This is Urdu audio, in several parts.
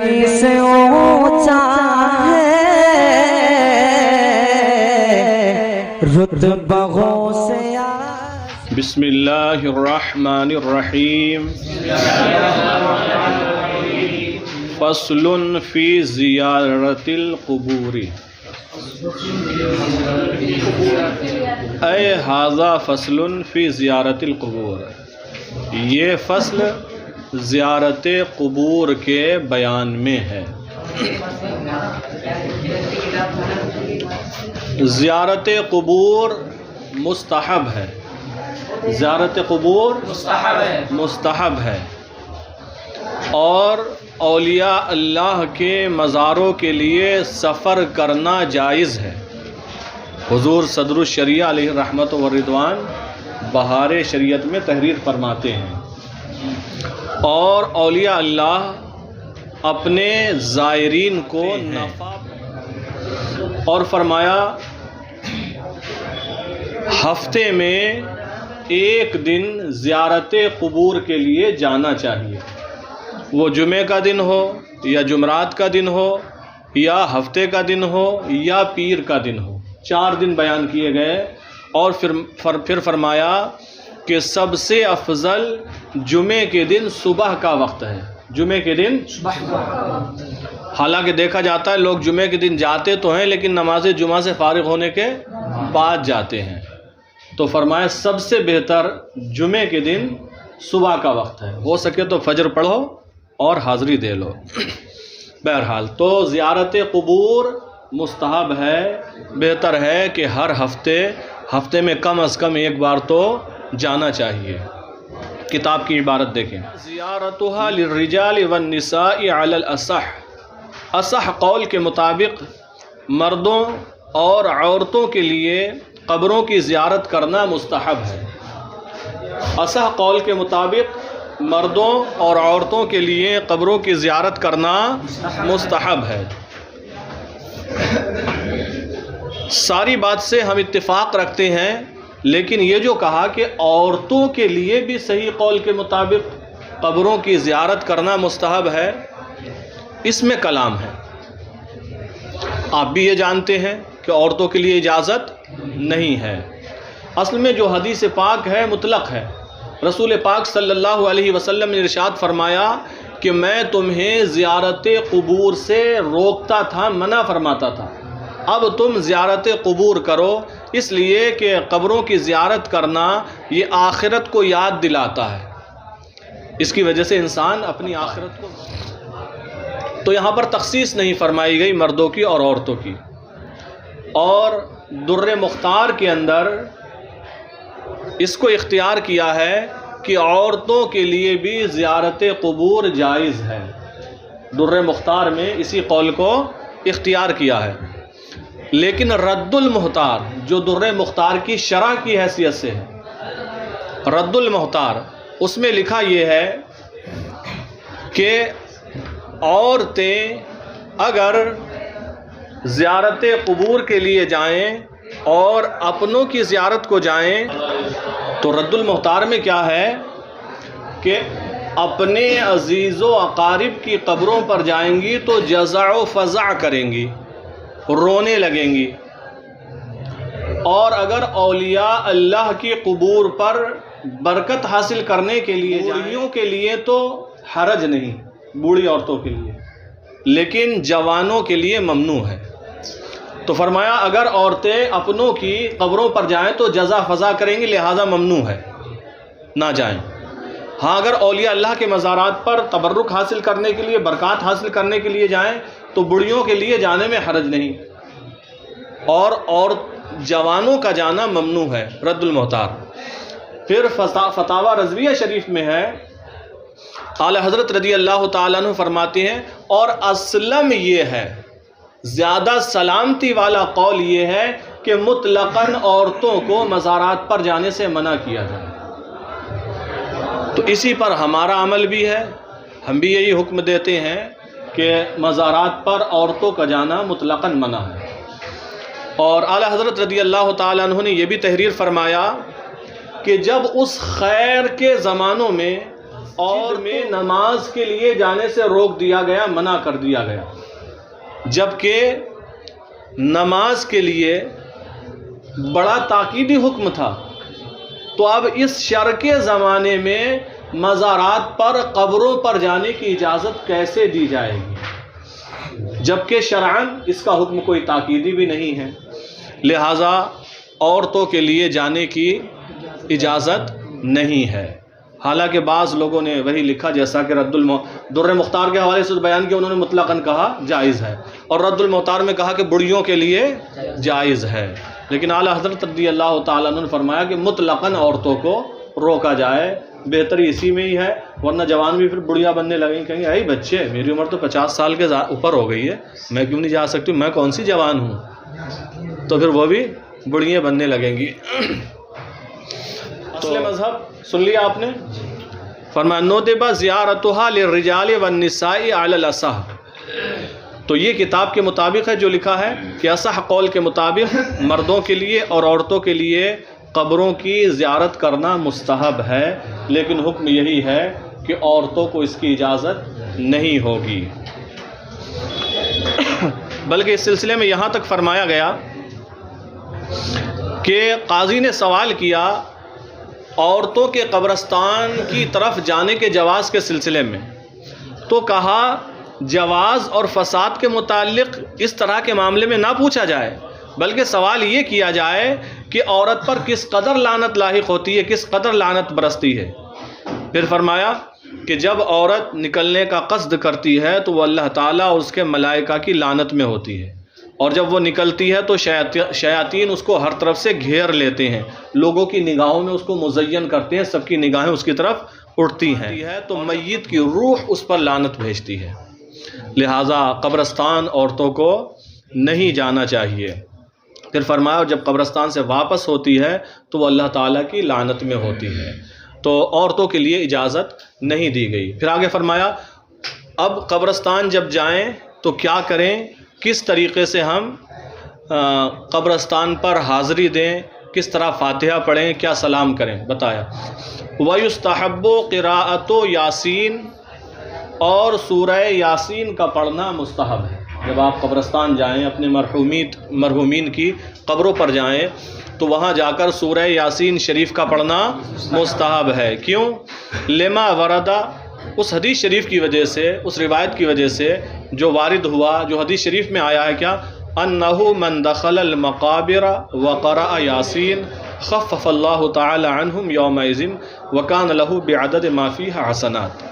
نبی سے اونچا ہے رتبہوں سے بسم اللہ الرحمن الرحیم فصل فی زیارت القبور اے ھذا فصل فی زیارت القبور، یہ فصل زیارت قبور کے بیان میں ہے۔ زیارت قبور مستحب ہے، زیارت قبور مستحب ہے، اور اولیاء اللہ کے مزاروں کے لیے سفر کرنا جائز ہے۔ حضور صدر الشریعہ علیہ رحمت و رضوان بہار شریعت میں تحریر فرماتے ہیں، اور اولیاء اللہ اپنے زائرین کو نفع، اور فرمایا ہفتے میں ایک دن زیارت قبور کے لیے جانا چاہیے، وہ جمعہ کا دن ہو یا جمعرات کا دن ہو یا ہفتے کا دن ہو یا پیر کا دن ہو، 4 دن بیان کیے گئے، اور پھر فرمایا کہ سب سے افضل جمعے کے دن صبح کا وقت ہے، جمعے کے دن۔ حالانکہ دیکھا جاتا ہے لوگ جمعے کے دن جاتے تو ہیں لیکن نماز جمعہ سے فارغ ہونے کے بعد جاتے ہیں، تو فرمایا سب سے بہتر جمعے کے دن صبح کا وقت ہے، ہو سکے تو فجر پڑھو اور حاضری دے لو۔ بہرحال تو زیارت قبور مستحب ہے، بہتر ہے کہ ہر ہفتے میں کم از کم ایک بار تو جانا چاہیے۔ کتاب کی عبارت دیکھیں، زیارتها للرجال والنساء علی الاصح، اصح قول کے مطابق مردوں اور عورتوں کے لیے قبروں کی زیارت کرنا مستحب ہے۔ اصح قول کے مطابق مردوں اور عورتوں کے لیے قبروں کی زیارت کرنا مستحب ہے۔ ساری بات سے ہم اتفاق رکھتے ہیں، لیکن یہ جو کہا کہ عورتوں کے لیے بھی صحیح قول کے مطابق قبروں کی زیارت کرنا مستحب ہے، اس میں کلام ہے۔ آپ بھی یہ جانتے ہیں کہ عورتوں کے لیے اجازت نہیں ہے۔ اصل میں جو حدیث پاک ہے مطلق ہے، رسول پاک صلی اللہ علیہ وسلم نے ارشاد فرمایا کہ میں تمہیں زیارت قبور سے روکتا تھا، منع فرماتا تھا، اب تم زیارت قبور کرو، اس لیے کہ قبروں کی زیارت کرنا یہ آخرت کو یاد دلاتا ہے، اس کی وجہ سے انسان اپنی آخرت کو، تو یہاں پر تخصیص نہیں فرمائی گئی مردوں کی اور عورتوں کی۔ اور در مختار کے اندر اس کو اختیار کیا ہے کہ عورتوں کے لیے بھی زیارت قبور جائز ہے، در مختار میں اسی قول کو اختیار کیا ہے۔ لیکن رد المختار جو در مختار کی شرح کی حیثیت سے ہے، رد المختار، اس میں لکھا یہ ہے کہ عورتیں اگر زیارت قبور کے لیے جائیں اور اپنوں کی زیارت کو جائیں، تو رد المختار میں کیا ہے کہ اپنے عزیز و اقارب کی قبروں پر جائیں گی تو جزع و فزع کریں گی، رونے لگیں گی، اور اگر اولیاء اللہ کی قبور پر برکت حاصل کرنے کے لیے بوڑھیوں کے لیے تو حرج نہیں، بوڑھی عورتوں کے لیے، لیکن جوانوں کے لیے ممنوع ہے۔ تو فرمایا اگر عورتیں اپنوں کی قبروں پر جائیں تو جزا فضا کریں گی، لہذا ممنوع ہے، نہ جائیں۔ ہاں اگر اولیاء اللہ کے مزارات پر تبرک حاصل کرنے کے لیے، برکات حاصل کرنے کے لیے جائیں تو بڑھیوں کے لیے جانے میں حرج نہیں، اور جوانوں کا جانا ممنوع ہے، رد المختار۔ پھر فتاوی رضویہ شریف میں ہے، اعلی حضرت رضی اللہ تعالیٰ عنہ فرماتے ہیں، اور اسلم یہ ہے، زیادہ سلامتی والا قول یہ ہے کہ مطلقاً عورتوں کو مزارات پر جانے سے منع کیا جائے۔ تو اسی پر ہمارا عمل بھی ہے، ہم بھی یہی حکم دیتے ہیں کہ مزارات پر عورتوں کا جانا مطلقاً منع ہے۔ اور اعلی حضرت رضی اللہ تعالیٰ عنہ نے یہ بھی تحریر فرمایا کہ جب اس خیر کے زمانوں میں اور میں نماز کے لیے جانے سے روک دیا گیا، منع کر دیا گیا، جبکہ نماز کے لیے بڑا تاکیدی حکم تھا۔ تو اب اس شر کے زمانے میں مزارات پر، قبروں پر جانے کی اجازت کیسے دی جائے گی، جبکہ شرعاً اس کا حکم کوئی تاکیدی بھی نہیں ہے؟ لہٰذا عورتوں کے لیے جانے کی اجازت نہیں ہے۔ حالانکہ بعض لوگوں نے وہی لکھا، جیسا کہ در مختار کے حوالے سے بیان کیا، انہوں نے مطلقاً کہا جائز ہے، اور رد المختار میں کہا کہ بڑیوں کے لیے جائز ہے، لیکن اعلیٰ حضرت رضی اللہ تعالیٰ عنہ نے فرمایا کہ مطلقاً عورتوں کو روکا جائے، بہتری اسی میں ہی ہے، ورنہ جوان بھی پھر بڑھیا بننے لگیں، کہیں گے اے بچے، میری عمر تو 50 سال کے اوپر ہو گئی ہے، میں کیوں نہیں جا سکتی، میں کون سی جوان ہوں، تو پھر وہ بھی بڑھیاں بننے لگیں گی۔ اصل مذہب سن لیا آپ نے؟ فرمایا ندب زیارتها للرجال والنساء علی الاصح، تو یہ کتاب کے مطابق ہے جو لکھا ہے کہ اصح قول کے مطابق مردوں کے لیے اور عورتوں کے لیے قبروں کی زیارت کرنا مستحب ہے، لیکن حکم یہی ہے کہ عورتوں کو اس کی اجازت نہیں ہوگی۔ بلکہ اس سلسلے میں یہاں تک فرمایا گیا کہ قاضی نے سوال کیا عورتوں کے قبرستان کی طرف جانے کے جواز کے سلسلے میں، تو کہا جواز اور فساد کے متعلق اس طرح کے معاملے میں نہ پوچھا جائے، بلکہ سوال یہ کیا جائے کہ عورت پر کس قدر لعنت لاحق ہوتی ہے، کس قدر لعنت برستی ہے۔ پھر فرمایا کہ جب عورت نکلنے کا قصد کرتی ہے تو وہ اللہ تعالیٰ اور اس کے ملائکہ کی لعنت میں ہوتی ہے، اور جب وہ نکلتی ہے تو شیاطین اس کو ہر طرف سے گھیر لیتے ہیں، لوگوں کی نگاہوں میں اس کو مزین کرتے ہیں، سب کی نگاہیں اس کی طرف اٹھتی ہیں، تو میت کی روح اس پر لعنت بھیجتی ہے۔ لہٰذا قبرستان عورتوں کو نہیں جانا چاہیے۔ پھر فرمایا جب قبرستان سے واپس ہوتی ہے تو وہ اللہ تعالیٰ کی لعنت میں ہوتی ہے، تو عورتوں کے لیے اجازت نہیں دی گئی۔ پھر آگے فرمایا اب قبرستان جب جائیں تو کیا کریں، کس طریقے سے ہم قبرستان پر حاضری دیں، کس طرح فاتحہ پڑھیں، کیا سلام کریں، بتایا۔ وَيُسْتَحَبُّ قِرَاءَةُ یاسین، اور سورہ یاسین کا پڑھنا مستحب ہے۔ جب آپ قبرستان جائیں، اپنے مرحومین کی قبروں پر جائیں تو وہاں جا کر سورہ یاسین شریف کا پڑھنا مستحب ہے۔ کیوں؟ لما وردہ، اس حدیث شریف کی وجہ سے، اس روایت کی وجہ سے جو وارد ہوا، جو حدیث شریف میں آیا ہے، کیا انہ من دخل المقابر وقرأ یاسین خفف اللہ تعالی عنہم یومئذ وکان لہ بعدد ما فیہ حسنات۔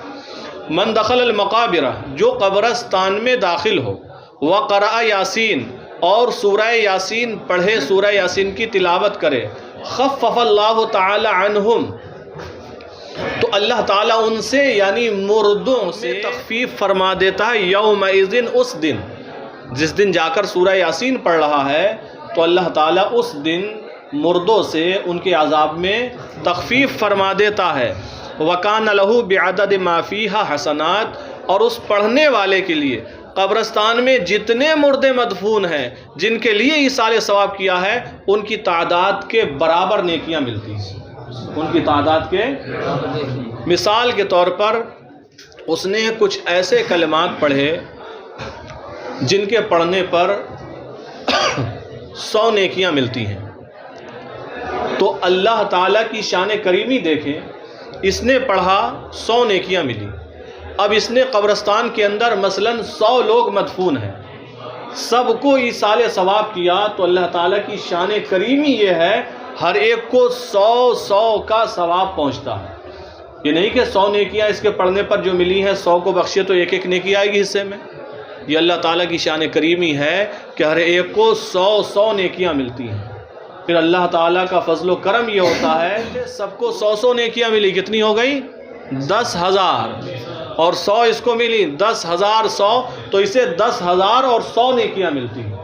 من دخل المقابر، جو قبرستان میں داخل ہو، وقرأ یاسین، اور سورہ یاسین پڑھے، سورہ یاسین کی تلاوت کرے، خفف اللہ تعالی عنہم، تو اللہ تعالیٰ ان سے یعنی مردوں سے تخفیف فرما دیتا ہے، یومئذ، اس دن، جس دن جا کر سورہ یاسین پڑھ رہا ہے تو اللہ تعالیٰ اس دن مردوں سے ان کے عذاب میں تخفیف فرما دیتا ہے۔ وَكَانَ لَهُ بِعَدَدِ مَا فِيهَا حَسَنَات، اور اس پڑھنے والے کے لیے قبرستان میں جتنے مردے مدفون ہیں جن کے لیے ایصال ثواب کیا ہے، ان کی تعداد کے برابر نیکیاں ملتی ہیں، ان کی تعداد کے۔ مثال کے طور پر اس نے کچھ ایسے کلمات پڑھے جن کے پڑھنے پر 100 نیکیاں ملتی ہیں، تو اللہ تعالیٰ کی شان کریمی دیکھیں، اس نے پڑھا 100 نیکیاں ملی۔ اب اس نے قبرستان کے اندر مثلاً 100 لوگ مدفون ہیں، سب کو ایصال ثواب کیا، تو اللہ تعالیٰ کی شان کریمی یہ ہے ہر ایک کو 100 کا ثواب پہنچتا ہے۔ یہ نہیں کہ 100 نیکیاں اس کے پڑھنے پر جو ملی ہیں 100 کو بخشے تو ایک نیکی آئے گی حصے میں۔ یہ اللہ تعالیٰ کی شان کریمی ہے کہ ہر ایک کو 100 نیکیاں ملتی ہیں۔ پھر اللہ تعالیٰ کا فضل و کرم یہ ہوتا ہے کہ سب کو 100 نیکیاں ملی، کتنی ہو گئی؟ 10,000، اور 100 اس کو ملی، 10,000 100، تو اسے 10,000 اور 100 نیکیاں ملتی ہیں۔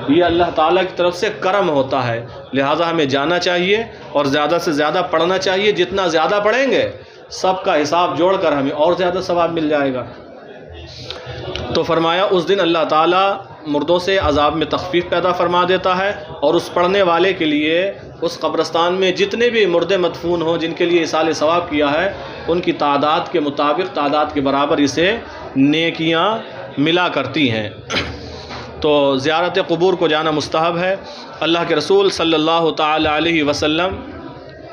یہ اللہ تعالیٰ کی طرف سے کرم ہوتا ہے، لہٰذا ہمیں جانا چاہیے اور زیادہ سے زیادہ پڑھنا چاہیے۔ جتنا زیادہ پڑھیں گے سب کا حساب جوڑ کر ہمیں اور زیادہ ثواب مل جائے گا۔ تو فرمایا اس دن اللہ تعالیٰ مردوں سے عذاب میں تخفیف پیدا فرما دیتا ہے، اور اس پڑھنے والے کے لیے اس قبرستان میں جتنے بھی مردے مدفون ہوں جن کے لیے ایصال ثواب کیا ہے، ان کی تعداد کے مطابق، تعداد کے برابر اسے نیکیاں ملا کرتی ہیں۔ تو زیارت قبور کو جانا مستحب ہے۔ اللہ کے رسول صلی اللہ تعالی علیہ وسلم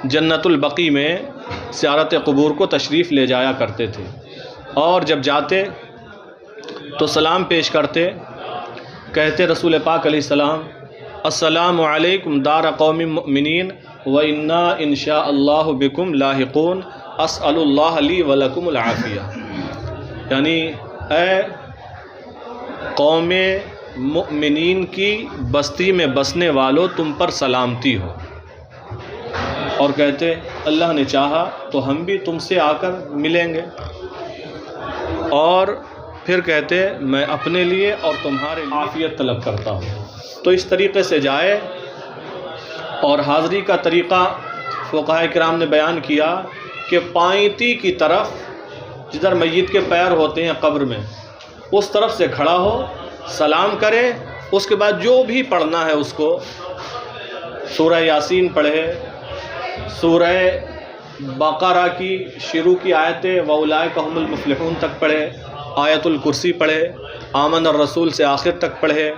جنت البقیع میں زیارت قبور کو تشریف لے جایا کرتے تھے، اور جب جاتے تو سلام پیش کرتے، کہتے رسول پاک علیہ السلام السلام علیکم دار قوم مؤمنین وَإِنَّا إِن شاء اللہ بکم لاحقون اسأل اللہ لی ولکم العافیہ، یعنی اے قوم مؤمنین کی بستی میں بسنے والو تم پر سلامتی ہو، اور کہتے اللہ نے چاہا تو ہم بھی تم سے آ کر ملیں گے، اور پھر کہتے میں اپنے لیے اور تمہارے لیے عافیت طلب کرتا ہوں۔ تو اس طریقے سے جائے، اور حاضری کا طریقہ فقہاء کرام نے بیان کیا کہ پائنتی کی طرف جدھر میت کے پیر ہوتے ہیں قبر میں، اس طرف سے کھڑا ہو، سلام کرے، اس کے بعد جو بھی پڑھنا ہے اس کو، سورہ یاسین پڑھے، سورہ بقرہ کی شروع کی آیتیں وَأُولَئِكَ هُمُ الْمُفْلِحُونَ تک پڑھے، آیت الکرسی پڑھے، آمن الرسول سے آخر تک پڑھے،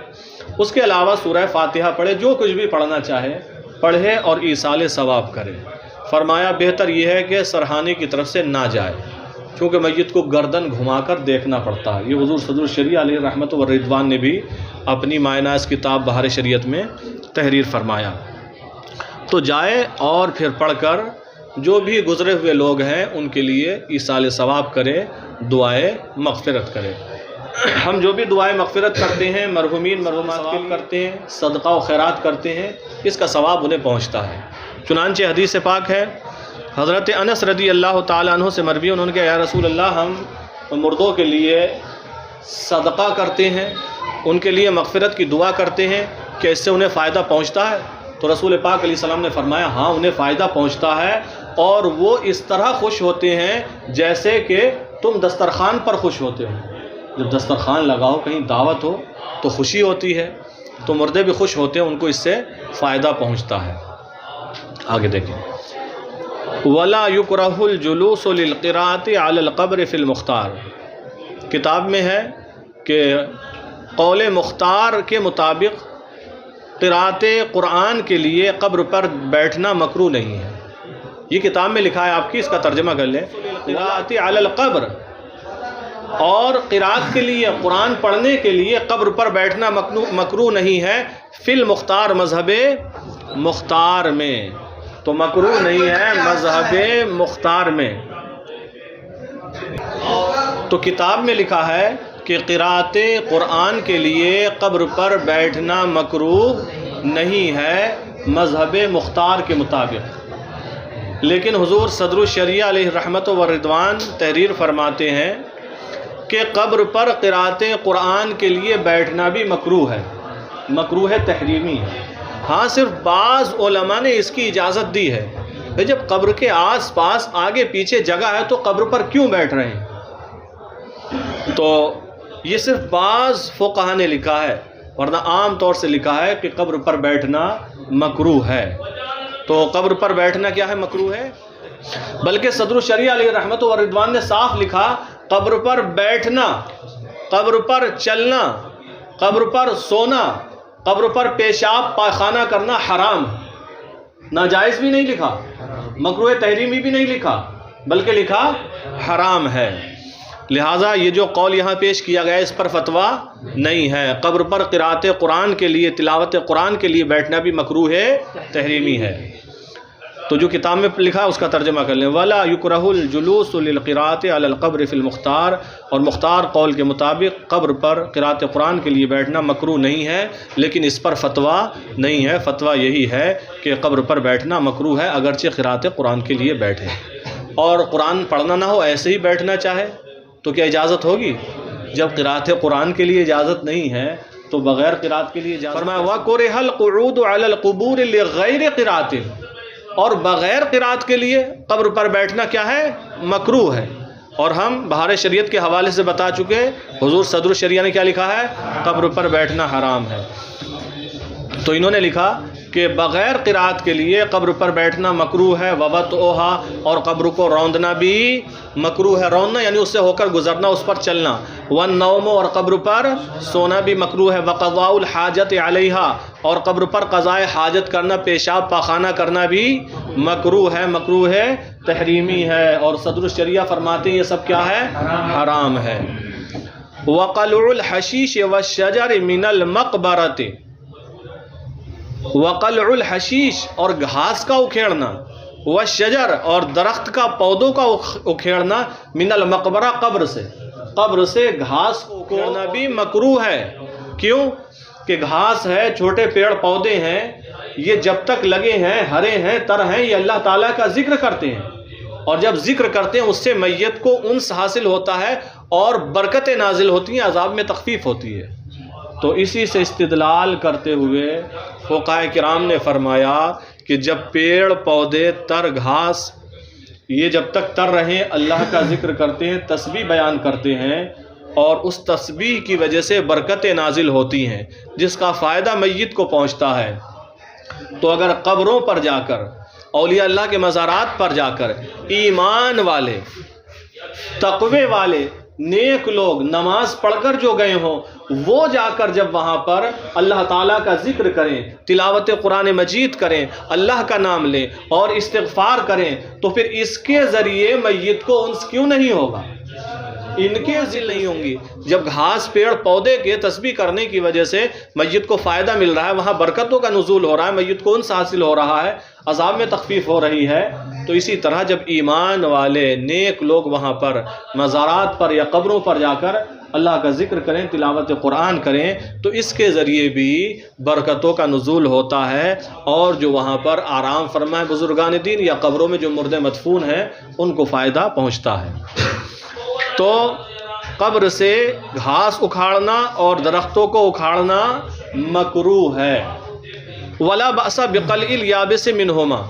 اس کے علاوہ سورہ فاتحہ پڑھے، جو کچھ بھی پڑھنا چاہے پڑھے اور ایصال ثواب کرے۔ فرمایا بہتر یہ ہے کہ سرہانے کی طرف سے نہ جائے، کیونکہ میت کو گردن گھما کر دیکھنا پڑتا ہے۔ یہ حضور صدر الشریعہ علیہ رحمت و رضوان نے بھی اپنی مائناز کتاب بہار شریعت میں تحریر فرمایا۔ تو جائے اور پھر پڑھ کر جو بھی گزرے ہوئے لوگ ہیں ان کے لیے ایصال ثواب کرے، دعائے مغفرت کرے۔ ہم جو بھی دعائے مغفرت کرتے ہیں، مرحومین مرحومات کے لیے کرتے ہیں، صدقہ و خیرات کرتے ہیں، اس کا ثواب انہیں پہنچتا ہے۔ چنانچہ حدیث پاک ہے، حضرت انس رضی اللہ تعالیٰ عنہ سے مروی، انہوں نے کہا یا رسول اللہ ہم مردوں کے لیے صدقہ کرتے ہیں، ان کے لیے مغفرت کی دعا کرتے ہیں، کہ اس سے انہیں فائدہ پہنچتا ہے؟ تو رسول پاک علیہ السلام نے فرمایا ہاں انہیں فائدہ پہنچتا ہے، اور وہ اس طرح خوش ہوتے ہیں جیسے کہ تم دسترخوان پر خوش ہوتے ہو۔ جب دسترخوان لگاؤ، کہیں دعوت ہو تو خوشی ہوتی ہے، تو مردے بھی خوش ہوتے ہیں، ان کو اس سے فائدہ پہنچتا ہے۔ آگے دیکھیں، وَلَا يُكْرَهُ الْجُلُوسُ لِلْقِرَاءَةِ عَلَى الْقَبْرِ فِي الْمُخْتَارِ، کتاب میں ہے کہ قول مختار کے مطابق قراءت قرآن کے لیے قبر پر بیٹھنا مکروہ نہیں ہے۔ یہ کتاب میں لکھا ہے آپ کی، اس کا ترجمہ کر لیں، قراءت علی القبر، اور قراءت کے لیے، قرآن پڑھنے کے لیے قبر پر بیٹھنا مکروہ نہیں ہے، فی المختار، مذہب مختار میں، تو مکروہ نہیں ہے مذہب مختار میں۔ تو کتاب میں لکھا ہے کہ قراءت قرآن کے لیے قبر پر بیٹھنا مکروہ نہیں ہے مذہب مختار کے مطابق، لیکن حضور صدر الشریعہ علیہ رحمت و رضوان تحریر فرماتے ہیں کہ قبر پر قراءت قرآن کے لیے بیٹھنا بھی مکروہ ہے، مکروہ تحریمی ہے۔ ہاں صرف بعض علماء نے اس کی اجازت دی ہے، جب قبر کے آس پاس آگے پیچھے جگہ ہے تو قبر پر کیوں بیٹھ رہے ہیں؟ تو یہ صرف بعض فقہا نے لکھا ہے، ورنہ عام طور سے لکھا ہے کہ قبر پر بیٹھنا مکروہ ہے۔ تو قبر پر بیٹھنا کیا ہے؟ مکروہ ہے۔ بلکہ صدر الشریعہ علیہ رحمت و رضوان نے صاف لکھا، قبر پر بیٹھنا، قبر پر چلنا، قبر پر سونا، قبر پر پیشاب پاخانہ کرنا حرام ہے۔ ناجائز بھی نہیں لکھا، مکروہ تحریمی بھی نہیں لکھا، بلکہ لکھا حرام ہے۔ لہٰذا یہ جو قول یہاں پیش کیا گیا اس پر فتویٰ نہیں ہے۔ قبر پر قراءت قرآن کے لیے، تلاوت قرآن کے لیے بیٹھنا بھی مکروہ تحریمی ہے۔ تو جو کتاب میں لکھا اس کا ترجمہ کر لیں، وَلَا يُكْرَهُ الْجُلُوسُ لِلْقِرَاءَةِ عَلَى الْقَبْرِ فِي الْمُخْتَارِ، اور مختار قول کے مطابق قبر پر قراءت قرآن کے لیے بیٹھنا مکروہ نہیں ہے، لیکن اس پر فتویٰ نہیں ہے۔ فتویٰ یہی ہے کہ قبر پر بیٹھنا مکروہ ہے اگرچہ قراءت قرآن کے لیے بیٹھے، اور قرآن پڑھنا نہ ہو ایسے ہی بیٹھنا چاہے تو کیا اجازت ہوگی؟ جب قراءت قرآن کے لیے اجازت نہیں ہے تو بغیر قراءت کے لیے اجازت۔ فرمایا وَكُرِهَ الْقُعُودُ عَلَى الْقُبُورِ لِغَيْرِ قِرَاءَةٍ، اور بغیر قراءت کے لیے قبر پر بیٹھنا کیا ہے؟ مکروہ ہے۔ اور ہم بہار شریعت کے حوالے سے بتا چکے، حضور صدر الشریعہ نے کیا لکھا ہے؟ قبر پر بیٹھنا حرام ہے۔ تو انہوں نے لکھا کہ بغیر قرات کے لیے قبر پر بیٹھنا مکروہ ہے، ووطئھا، اور قبر کو روندنا بھی مکروہ ہے۔ روندنا یعنی اس سے ہو کر گزرنا، اس پر چلنا۔ والنوم، اور قبر پر سونا بھی مکروہ ہے۔ وقضاء الحاجت علیہا، اور قبر پر قضائے حاجت کرنا، پیشاب پاخانہ کرنا بھی مکروہ ہے، مکروہ ہے تحریمی ہے۔ اور صدر الشریعہ فرماتے ہیں یہ سب کیا ہے؟ حرام ہے۔ وقلع الحشیش والشجر من المقبرۃ، وقلع الحشیش، اور گھاس کا اکھیڑنا، والشجر، اور درخت کا پودوں کا اکھیڑنا، من المقبرہ، قبر سے گھاس کو اکھیڑنا بھی مکروہ ہے۔ کیوں؟ کہ گھاس ہے، چھوٹے پیڑ پودے ہیں، یہ جب تک لگے ہیں، ہرے ہیں، تر ہیں، یہ اللہ تعالیٰ کا ذکر کرتے ہیں، اور جب ذکر کرتے ہیں اس سے میت کو انس حاصل ہوتا ہے اور برکتیں نازل ہوتی ہیں، عذاب میں تخفیف ہوتی ہے۔ تو اسی سے استدلال کرتے ہوئے فقہاء کرام نے فرمایا کہ جب پیڑ پودے، تر گھاس، یہ جب تک تر رہیں اللہ کا ذکر کرتے ہیں، تسبیح بیان کرتے ہیں، اور اس تسبیح کی وجہ سے برکتیں نازل ہوتی ہیں جس کا فائدہ میت کو پہنچتا ہے۔ تو اگر قبروں پر جا کر، اولیاء اللہ کے مزارات پر جا کر ایمان والے، تقوی والے، نیک لوگ نماز پڑھ کر جو گئے ہوں، وہ جا کر جب وہاں پر اللہ تعالیٰ کا ذکر کریں، تلاوت قرآن مجید کریں، اللہ کا نام لیں اور استغفار کریں، تو پھر اس کے ذریعے میت کو انس کیوں نہیں ہوگا؟ ان کے ذل نہیں ہوں گی۔ جب گھاس، پیڑ پودے کے تسبیح کرنے کی وجہ سے میت کو فائدہ مل رہا ہے، وہاں برکتوں کا نزول ہو رہا ہے، میت کو انس حاصل ہو رہا ہے، عذاب میں تخفیف ہو رہی ہے، تو اسی طرح جب ایمان والے نیک لوگ وہاں پر مزارات پر یا قبروں پر جا کر اللہ کا ذکر کریں، تلاوت قرآن کریں، تو اس کے ذریعے بھی برکتوں کا نزول ہوتا ہے، اور جو وہاں پر آرام فرمائے بزرگان دین یا قبروں میں جو مردے مدفون ہیں ان کو فائدہ پہنچتا ہے۔ تو قبر سے گھاس اکھاڑنا اور درختوں کو اکھاڑنا مکروہ ہے۔ ولا بأس بقلع الیابس منہما،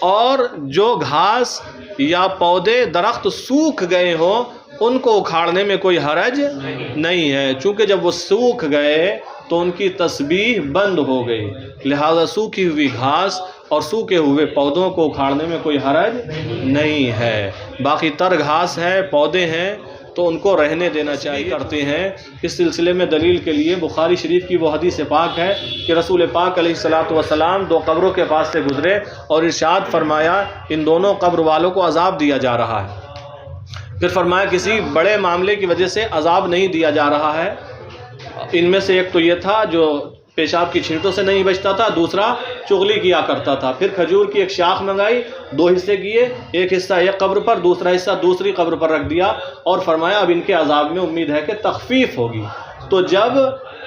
اور جو گھاس یا پودے، درخت سوکھ گئے ہوں ان کو اکھاڑنے میں کوئی حرج نہیں ہے، چونکہ جب وہ سوکھ گئے تو ان کی تسبیح بند ہو گئی، لہذا سوکھی ہوئی گھاس اور سوکھے ہوئے پودوں کو اکھاڑنے میں کوئی حرج نہیں ہے۔ باقی تر گھاس ہے، پودے ہیں، تو ان کو رہنے دینا چاہیے کرتے ہیں۔ اس سلسلے میں دلیل کے لیے بخاری شریف کی وہ حدیث پاک ہے کہ رسول پاک علیہ الصلاۃ والسلام دو قبروں کے پاس سے گزرے اور ارشاد فرمایا ان دونوں قبر والوں کو عذاب دیا جا رہا ہے۔ پھر فرمایا کسی بڑے معاملے کی وجہ سے عذاب نہیں دیا جا رہا ہے، ان میں سے ایک تو یہ تھا جو پیشاب کی چھینٹوں سے نہیں بچتا تھا، دوسرا چغلی کیا کرتا تھا۔ پھر کھجور کی ایک شاخ منگائی، دو حصے کیے، ایک حصہ ایک قبر پر، دوسرا حصہ دوسری قبر پر رکھ دیا، اور فرمایا اب ان کے عذاب میں امید ہے کہ تخفیف ہوگی۔ تو جب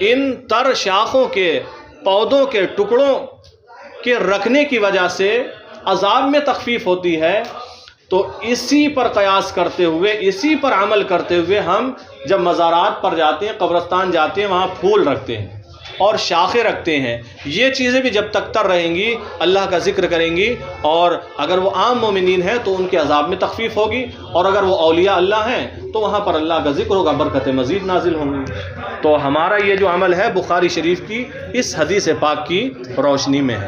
ان تر شاخوں کے، پودوں کے ٹکڑوں کے رکھنے کی وجہ سے عذاب میں تخفیف ہوتی ہے، تو اسی پر قیاس کرتے ہوئے، اسی پر عمل کرتے ہوئے ہم جب مزارات پر جاتے ہیں، قبرستان جاتے ہیں، وہاں پھول رکھتے ہیں اور شاخیں رکھتے ہیں۔ یہ چیزیں بھی جب تک تر رہیں گی اللہ کا ذکر کریں گی، اور اگر وہ عام مومنین ہیں تو ان کے عذاب میں تخفیف ہوگی، اور اگر وہ اولیاء اللہ ہیں تو وہاں پر اللہ کا ذکر ہوگا، برکتیں مزید نازل ہوں گی۔ تو ہمارا یہ جو عمل ہے بخاری شریف کی اس حدیث پاک کی روشنی میں ہے۔